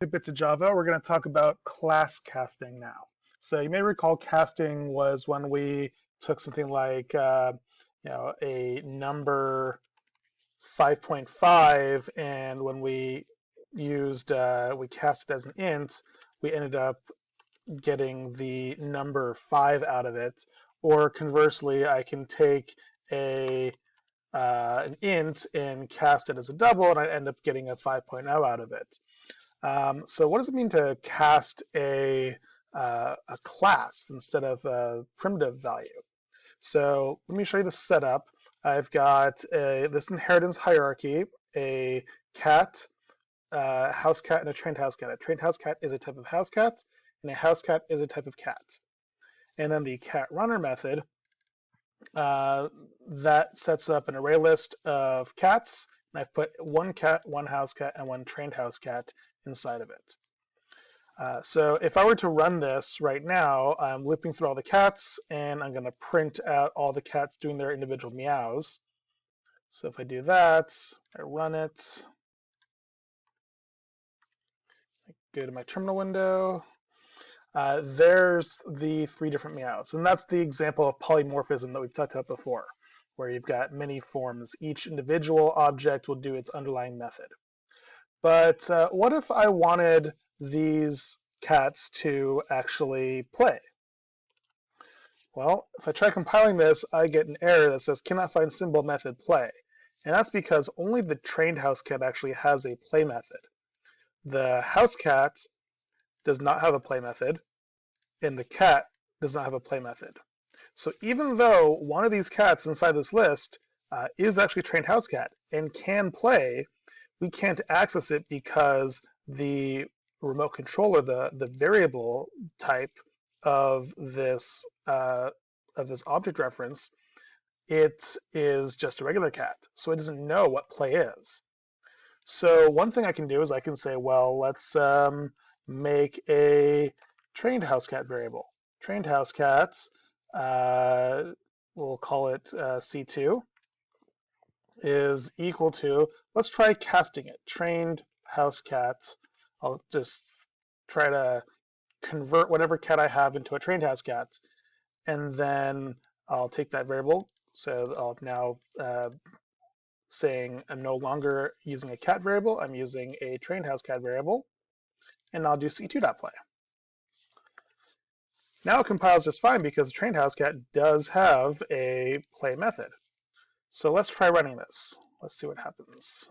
Bits of Java, we're going to talk about class casting now. So you may recall casting was when we took something like a number 5.5, and when we we cast it as an int, we ended up getting the number 5 out of it. Or conversely, I can take an int and cast it as a double, and I end up getting a 5.0 out of it. So what does it mean to cast a class instead of a primitive value? So let me show you the setup. I've got this inheritance hierarchy, a cat, house cat, and a trained house cat. A trained house cat is a type of house cat, and a house cat is a type of cat. And then the cat runner method, that sets up an array list of cats, and I've put one cat, one house cat, and one trained house cat inside of it. So if I were to run this right now, I'm looping through all the cats, and I'm going to print out all the cats doing their individual meows. So if I do that, I run it, I go to my terminal window, there's the 3 different meows. And that's the example of polymorphism that we've talked about before, where you've got many forms. Each individual object will do its underlying method. But what if I wanted these cats to actually play? Well, if I try compiling this, I get an error that says cannot find symbol method play. And that's because only the trained house cat actually has a play method. The house cat does not have a play method, and the cat does not have a play method. So even though one of these cats inside this list is actually a trained house cat and can play, we can't access it because the remote controller, the variable type of this object reference, it is just a regular cat, so it doesn't know what play is. So one thing I can do is I can say, well, let's make a trained house cat variable. Trained house cats, we'll call it C2, is equal to, let's try casting it, trained house cats. I'll just try to convert whatever cat I have into a trained house cat, and then I'll take that variable. So I'll now saying I'm no longer using a cat variable, I'm using a trained house cat variable, and I'll do c2.play. Now it compiles just fine because the trained house cat does have a play method. So let's try running this. Let's see what happens.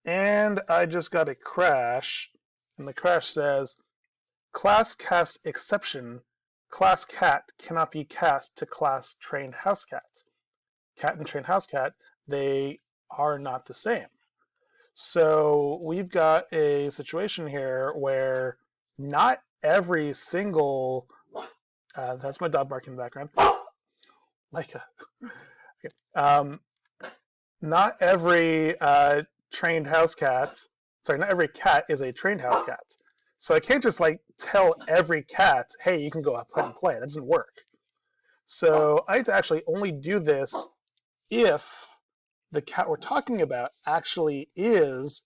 And I just got a crash, and the crash says, class cast exception, class cat cannot be cast to class trained house cat. Cat and trained house cat, they are not the same. So we've got a situation here where not every single, that's my dog barking in the background, like okay. Not every trained house cat, sorry, not every cat is a trained house cat. So I can't just like tell every cat, hey, you can go out and play. That doesn't work. So I have to actually only do this if the cat we're talking about actually is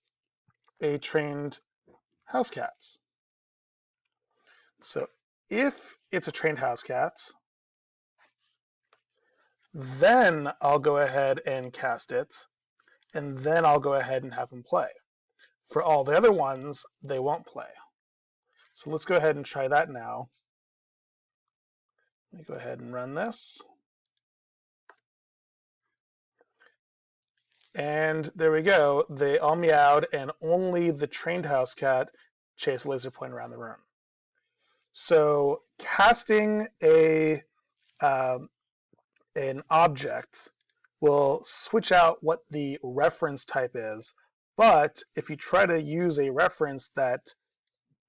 a trained house cat. So if it's a trained house cat, then I'll go ahead and cast it, and then I'll go ahead and have them play. For all the other ones, they won't play. So let's go ahead and try that now. Let me go ahead and run this. And there we go. They all meowed, and only the trained house cat chased a laser pointer around the room. So casting an object will switch out what the reference type is, but if you try to use a reference that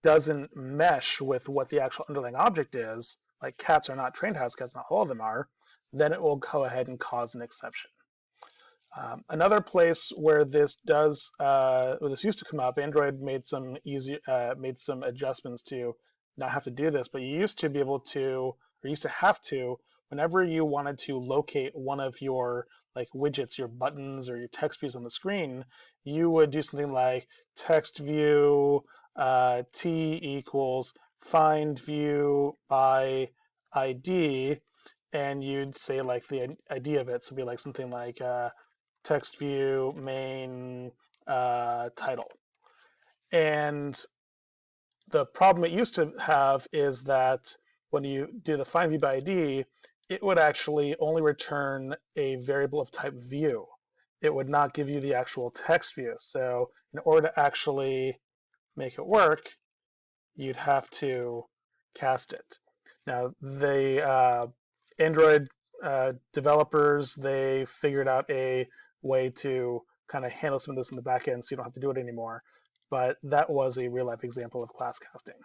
doesn't mesh with what the actual underlying object is, like cats are not trained house cats, not all of them are, then it will go ahead and cause an exception. Another place where this does, where this used to come up, Android made some adjustments to not have to do this, but you used to be able to, or used to have to, whenever you wanted to locate one of your like widgets, your buttons or your text views on the screen, you would do something like text view t equals find view by ID, and you'd say like the ID of it, so it'd be like something like text view main title. And the problem it used to have is that when you do the find view by ID, it would actually only return a variable of type view. It would not give you the actual text view. So in order to actually make it work, you'd have to cast it. Now, the Android developers, they figured out a way to kind of handle some of this in the back end so you don't have to do it anymore. But that was a real life example of class casting.